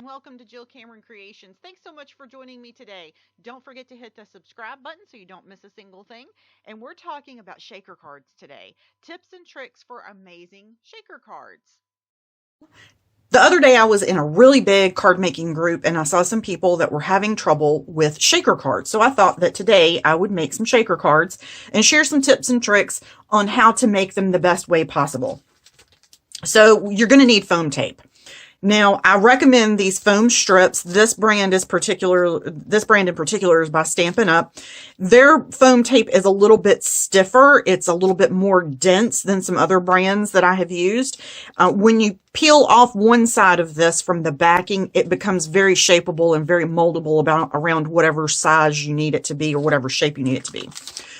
Welcome to Jill Cameron Creations. Thanks so much for joining me today. Don't forget to hit the subscribe button so you don't miss a single thing. And we're talking about shaker cards today. Tips and tricks for amazing shaker cards. The other day I was in a really big card making group and I saw some people that were having trouble with shaker cards. So I thought that today I would make some shaker cards and share some tips and tricks on how to make them the best way possible. So you're going to need foam tape. Now, I recommend these foam strips. This brand in particular is by Stampin' Up. Their foam tape is a little bit stiffer. It's a little bit more dense than some other brands that I have used. When you peel off one side of this from the backing, it becomes very shapeable and very moldable around whatever size you need it to be or whatever shape you need it to be.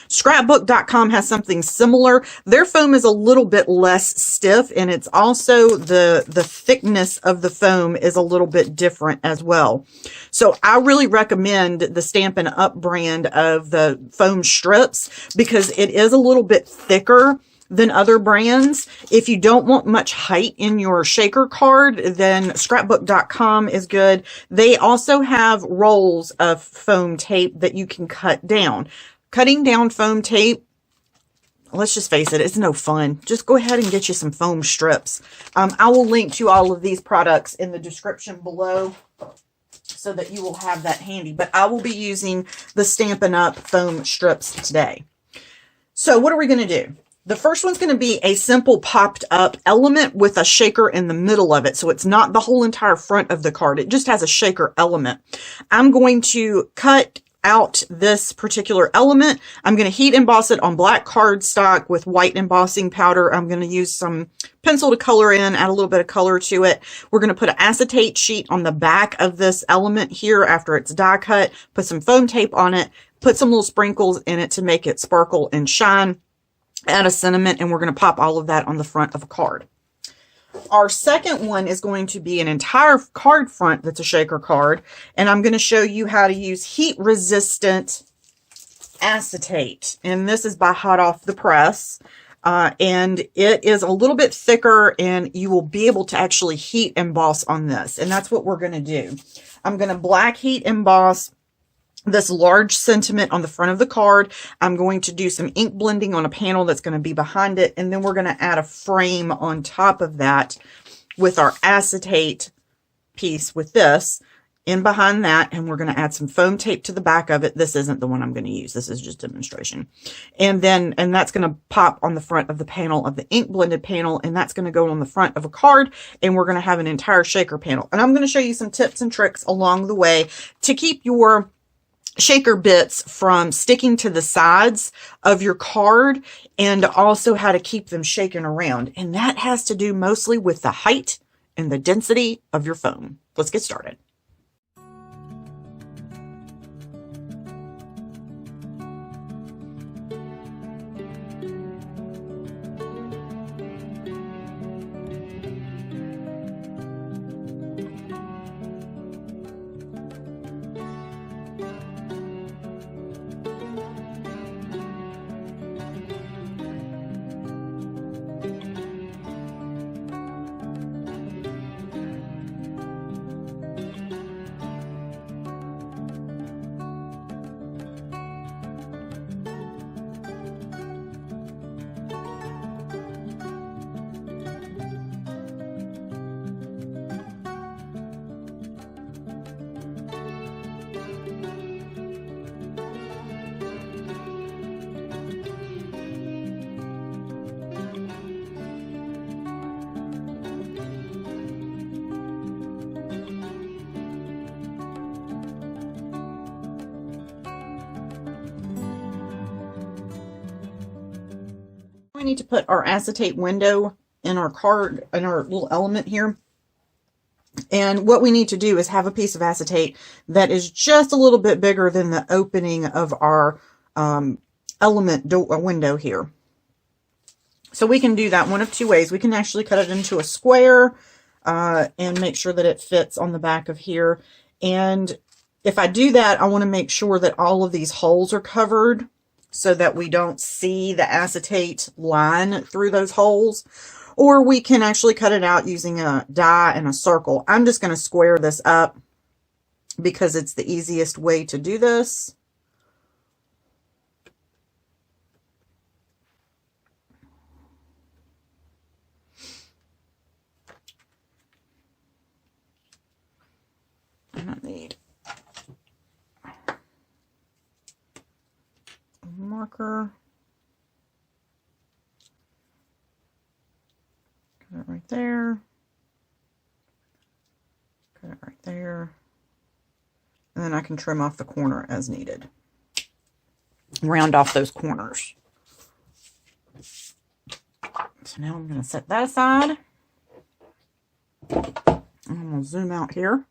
Scrapbook.com has something similar. Their foam is a little bit less stiff, and it's also the thickness of the foam is a little bit different as well. So I really recommend the Stampin' Up brand of the foam strips because it is a little bit thicker than other brands. If you don't want much height in your shaker card, then scrapbook.com is good. They also have rolls of foam tape that you can cut down. Cutting down foam tape, let's just face it, it's no fun. Just go ahead and get you some foam strips. I will link to all of these products in the description below so that you will have that handy. But I will be using the Stampin' Up foam strips today. So what are we going to do? The first one's going to be a simple popped up element with a shaker in the middle of it. So it's not the whole entire front of the card. It just has a shaker element. I'm going to cut out this particular element. I'm going to heat emboss it on black cardstock with white embossing powder. I'm going to use some pencil to color in, add a little bit of color to it. We're going to put an acetate sheet on the back of this element here after it's die cut, put some foam tape on it, put some little sprinkles in it to make it sparkle and shine, add a sentiment, and we're going to pop all of that on the front of a card. Our second one is going to be an entire card front that's a shaker card, and I'm going to show you how to use heat-resistant acetate. And this is by Hot Off the Press, and it is a little bit thicker, and you will be able to actually heat emboss on this, and that's what we're going to do. I'm going to black heat emboss this large sentiment on the front of the card. I'm going to do some ink blending on a panel that's going to be behind it. And then we're going to add a frame on top of that with our acetate piece with this in behind that. And we're going to add some foam tape to the back of it. This isn't the one I'm going to use. This is just demonstration. And that's going to pop on the front of the panel of the ink blended panel. And that's going to go on the front of a card. And we're going to have an entire shaker panel. And I'm going to show you some tips and tricks along the way to keep your shaker bits from sticking to the sides of your card, and also how to keep them shaken around. And that has to do mostly with the height and the density of your foam. Let's get started. We need to put our acetate window in our card, in our little element here. And what we need to do is have a piece of acetate that is just a little bit bigger than the opening of our element window here. So we can do that one of two ways. We can actually cut it into a square and make sure that it fits on the back of here. And if I do that, I want to make sure that all of these holes are covered so that we don't see the acetate line through those holes. or we can actually cut it out using a die and a circle. I'm just going to square this up because it's the easiest way to do this. And I need a marker. Cut it right there. Cut it right there. And then I can trim off the corner as needed. Round off those corners. So now I'm going to set that aside. I'm going to zoom out here.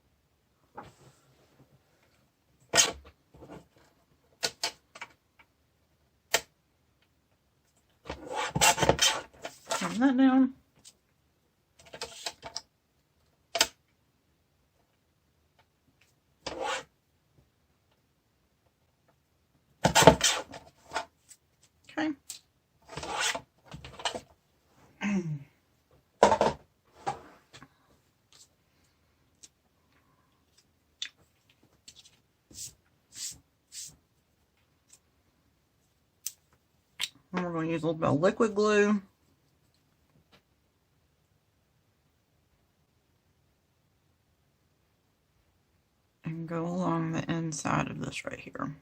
Turn that down. Okay. And we're going to use a little bit of liquid glue. And go along the inside of this right here.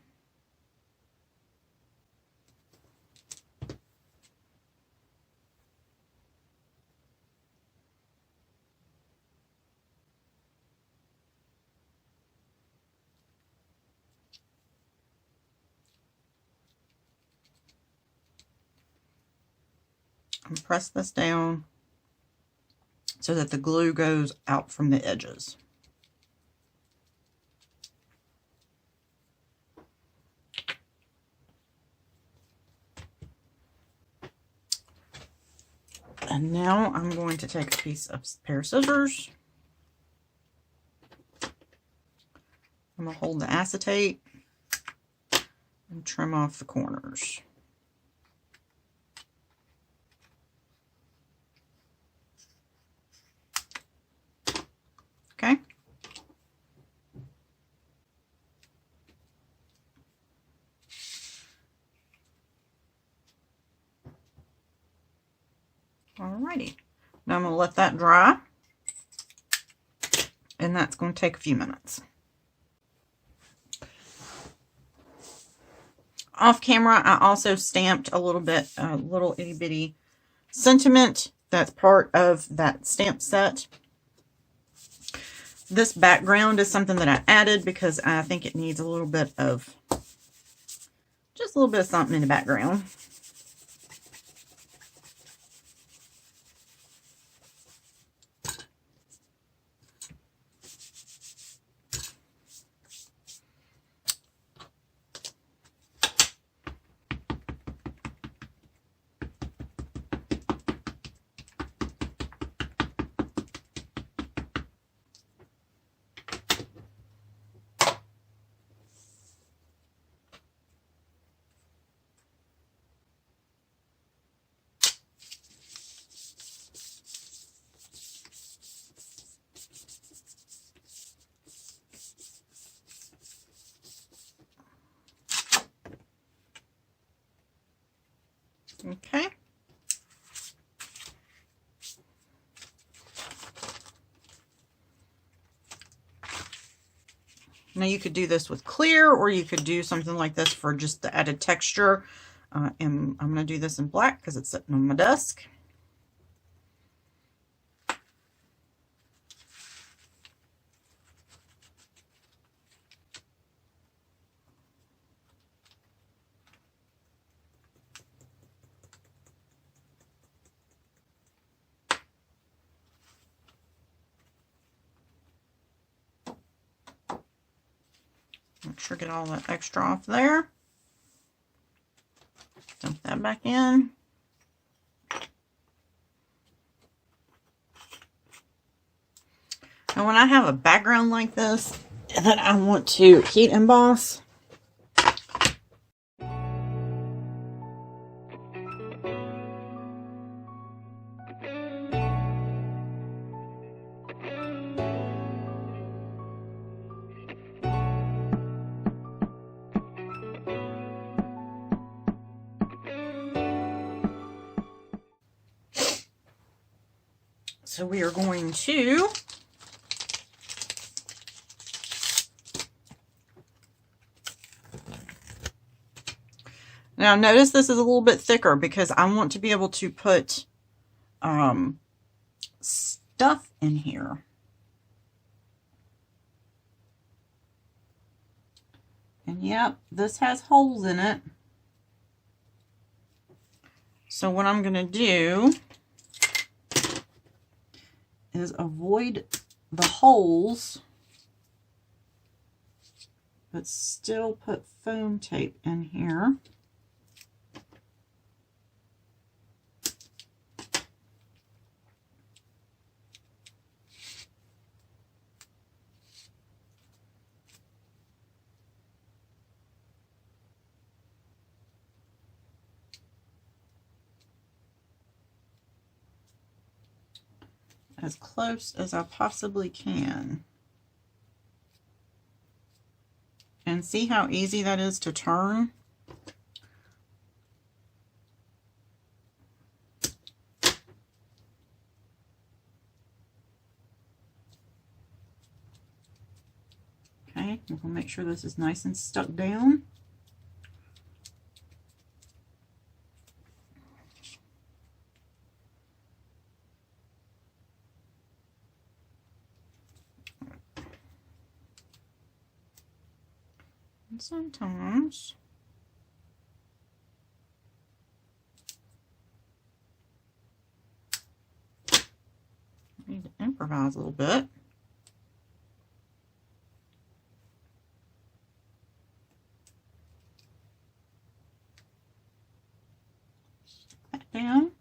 And press this down so that the glue goes out from the edges. And now I'm going to take a pair of scissors. I'm going to hold the acetate and trim off the corners. Okay. Alrighty. Now I'm going to let that dry. And that's going to take a few minutes. Off camera, I also stamped a little itty bitty sentiment that's part of that stamp set. This background is something that I added because I think it needs a little bit of, just a little bit of something in the background. Okay. Now you could do this with clear, or you could do something like this for just the added texture. And I'm going to do this in black because it's sitting on my desk. Make sure get all that extra off there. Dump that back in. And when I have a background like this that I want to heat emboss, So we are going to now notice this is a little bit thicker because I want to be able to put stuff in here. And yep, this has holes in it. So what I'm going to do is avoid the holes, but still put foam tape in here. As close as I possibly can. And see how easy that is to turn? Okay, we'll make sure this is nice and stuck down. And sometimes I need to improvise a little bit. Stick that down.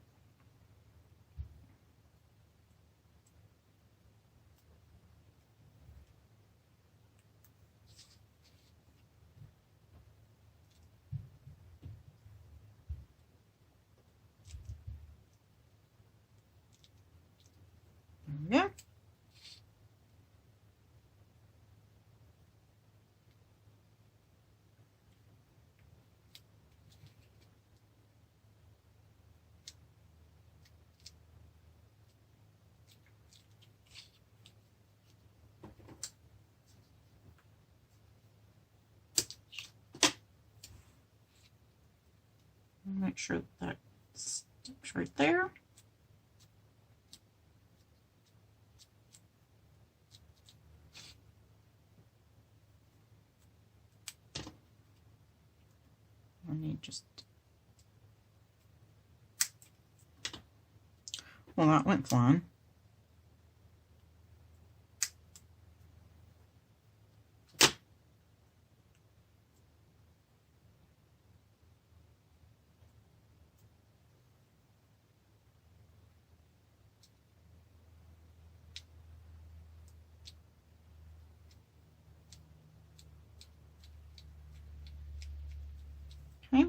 Yeah. Make sure that sticks right there. I need just, well, that went fine. Okay.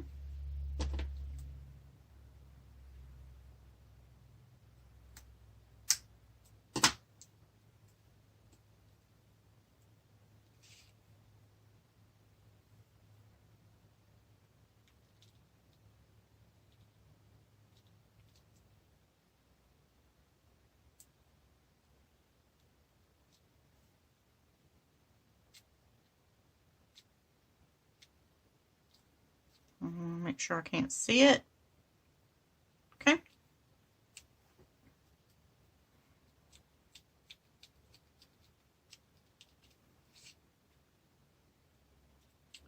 Make sure I can't see it. Okay.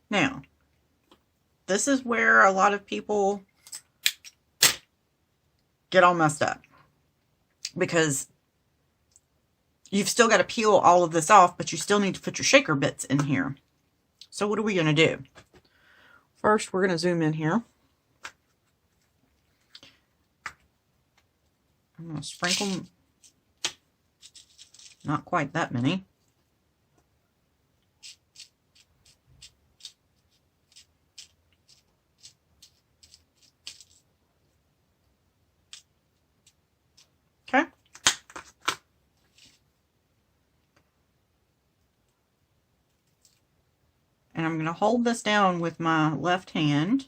Now, this is where a lot of people get all messed up because you've still got to peel all of this off, but you still need to put your shaker bits in here. So what are we going to do? First, we're going to zoom in here. I'm going to sprinkle, not quite that many. Okay. And I'm going to hold this down with my left hand.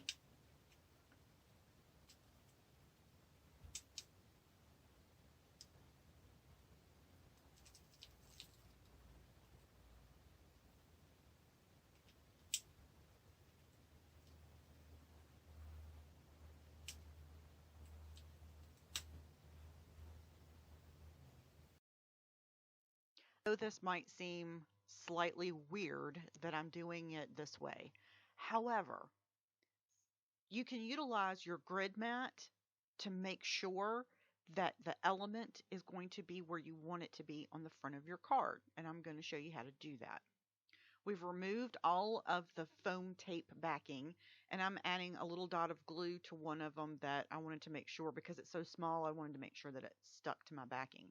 know this might seem slightly weird that I'm doing it this way. However, you can utilize your grid mat to make sure that the element is going to be where you want it to be on the front of your card. And I'm going to show you how to do that. We've removed all of the foam tape backing, and I'm adding a little dot of glue to one of them that I wanted to make sure, because it's so small, I wanted to make sure that it stuck to my backing.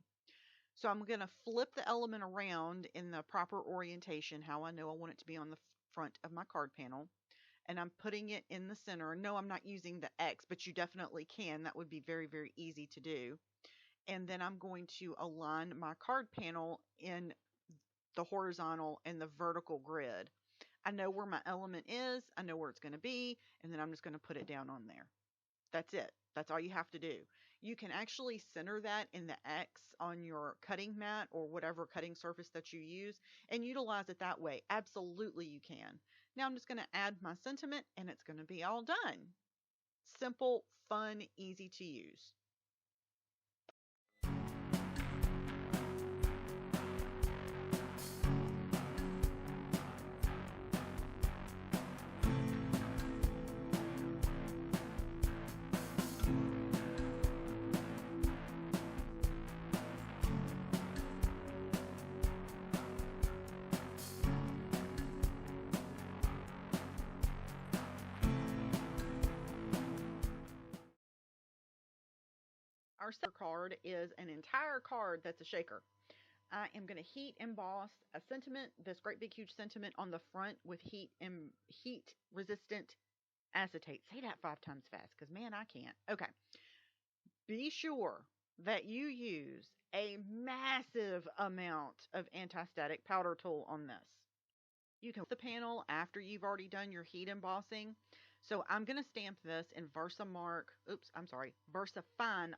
So I'm going to flip the element around in the proper orientation, how I know I want it to be on the front of my card panel. And I'm putting it in the center. No, I'm not using the X, but you definitely can. That would be very, very easy to do. And then I'm going to align my card panel in the horizontal and the vertical grid. I know where my element is, I know where it's going to be, and then I'm just going to put it down on there. That's it. That's all you have to do. You can actually center that in the X on your cutting mat or whatever cutting surface that you use and utilize it that way. Absolutely you can. Now I'm just going to add my sentiment and it's going to be all done. Simple, fun, easy to use. Our second card is an entire card that's a shaker. I am going to heat emboss a sentiment, this great big huge sentiment on the front with heat resistant acetate. Say that 5 times fast because man, I can't. Okay. Be sure that you use a massive amount of anti-static powder tool on this. You can the panel after you've already done your heat embossing. So I'm going to stamp this in VersaFine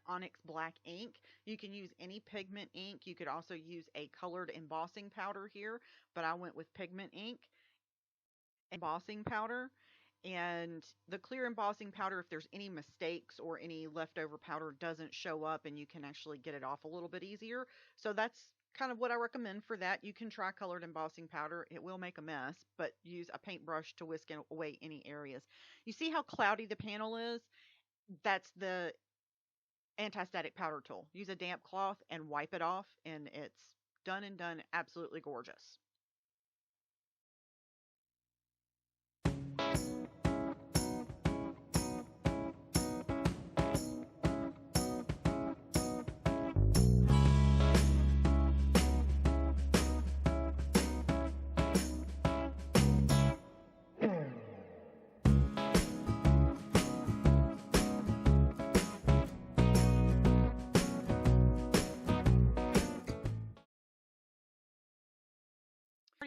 Onyx Black ink. You can use any pigment ink. You could also use a colored embossing powder here, but I went with pigment ink embossing powder. And the clear embossing powder, if there's any mistakes or any leftover powder, doesn't show up and you can actually get it off a little bit easier. So that's kind of what I recommend for that. You can try colored embossing powder. It will make a mess, but use a paintbrush to whisk away any areas. You see how cloudy the panel is? That's the anti-static powder tool. Use a damp cloth and wipe it off and it's done and done. Absolutely gorgeous.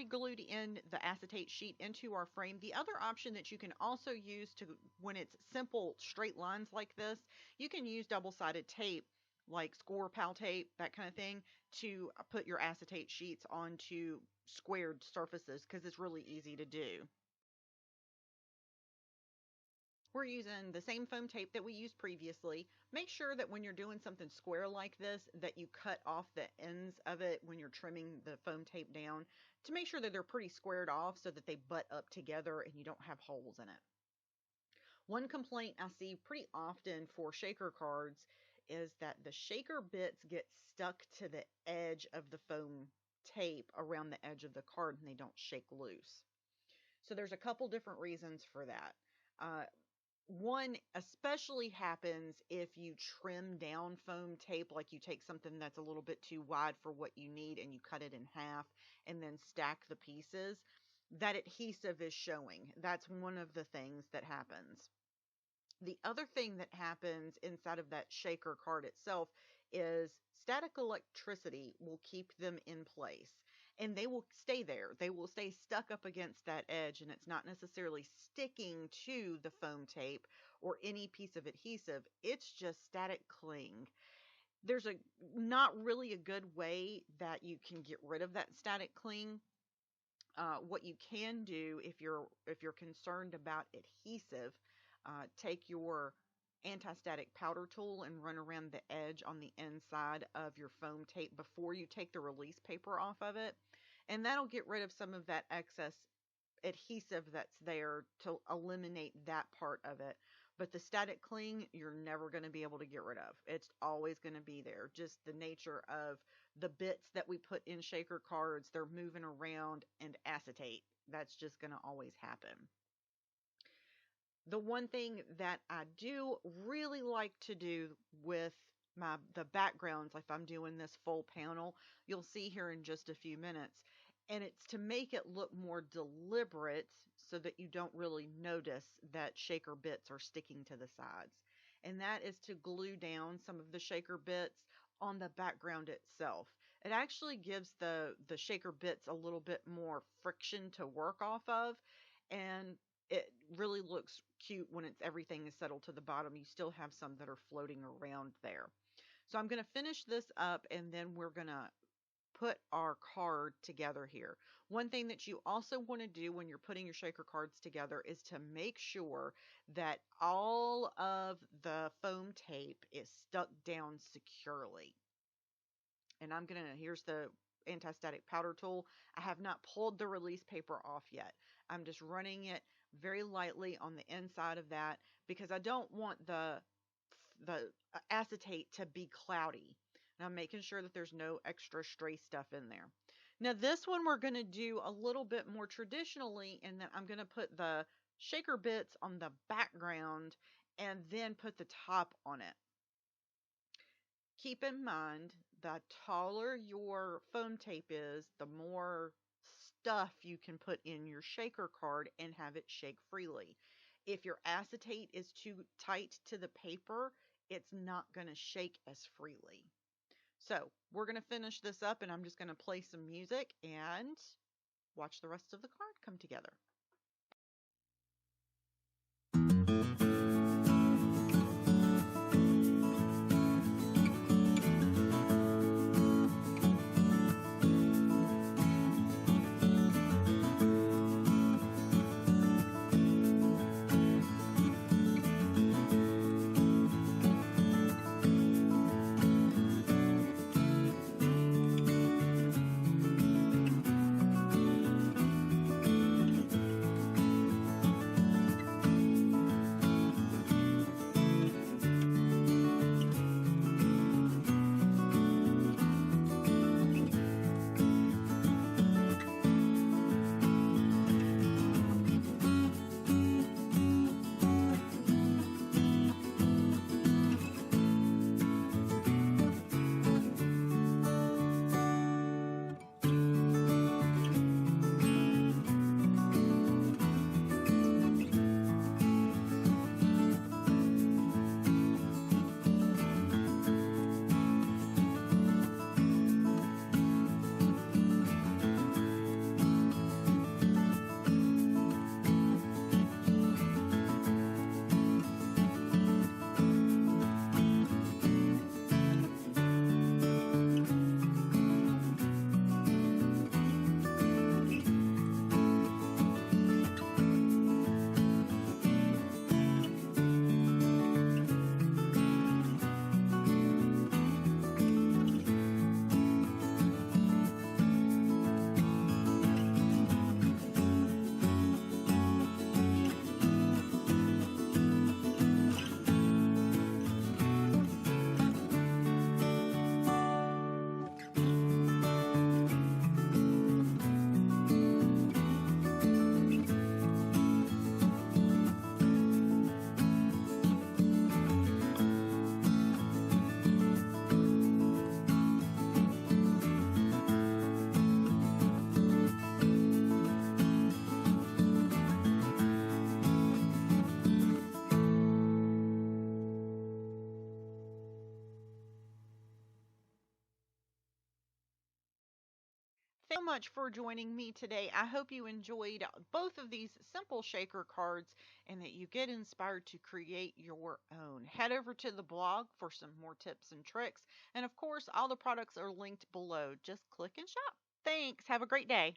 Glued in the acetate sheet into our frame. The other option that you can also use to when it's simple straight lines like this, you can use double-sided tape like score pal tape, that kind of thing, to put your acetate sheets onto squared surfaces because it's really easy to do. We're using the same foam tape that we used previously. Make sure that when you're doing something square like this, that you cut off the ends of it when you're trimming the foam tape down to make sure that they're pretty squared off so that they butt up together and you don't have holes in it. One complaint I see pretty often for shaker cards is that the shaker bits get stuck to the edge of the foam tape around the edge of the card and they don't shake loose. So there's a couple different reasons for that. One especially happens if you trim down foam tape, like you take something that's a little bit too wide for what you need and you cut it in half and then stack the pieces. That adhesive is showing. That's one of the things that happens. The other thing that happens inside of that shaker card itself is static electricity will keep them in place and they will stay there. They will stay stuck up against that edge and it's not necessarily sticking to the foam tape or any piece of adhesive. It's just static cling. There's not really a good way that you can get rid of that static cling. What you can do if you're concerned about adhesive, take your anti-static powder tool and run around the edge on the inside of your foam tape before you take the release paper off of it. And that'll get rid of some of that excess adhesive that's there to eliminate that part of it. But the static cling, you're never going to be able to get rid of. It's always going to be there. Just the nature of the bits that we put in shaker cards, they're moving around, and acetate. That's just going to always happen. The one thing that I do really like to do with the backgrounds, if I'm doing this full panel, you'll see here in just a few minutes, and it's to make it look more deliberate so that you don't really notice that shaker bits are sticking to the sides. And that is to glue down some of the shaker bits on the background itself. It actually gives the shaker bits a little bit more friction to work off of, and it really looks cute when everything is settled to the bottom. You still have some that are floating around there. So I'm going to finish this up, and then we're going to put our card together here. One thing that you also want to do when you're putting your shaker cards together is to make sure that all of the foam tape is stuck down securely. And here's the anti-static powder tool. I have not pulled the release paper off yet. I'm just running it very lightly on the inside of that because I don't want the acetate to be cloudy. And I'm making sure that there's no extra stray stuff in there. Now this one we're going to do a little bit more traditionally, and then I'm going to put the shaker bits on the background and then put the top on it. Keep in mind, the taller your foam tape is, the more stuff you can put in your shaker card and have it shake freely. If your acetate is too tight to the paper, it's not going to shake as freely. So we're going to finish this up, and I'm just going to play some music and watch the rest of the card come together. So much for joining me today. I hope you enjoyed both of these simple shaker cards and that you get inspired to create your own. Head over to the blog for some more tips and tricks. And of course, all the products are linked below. Just click and shop. Thanks. Have a great day.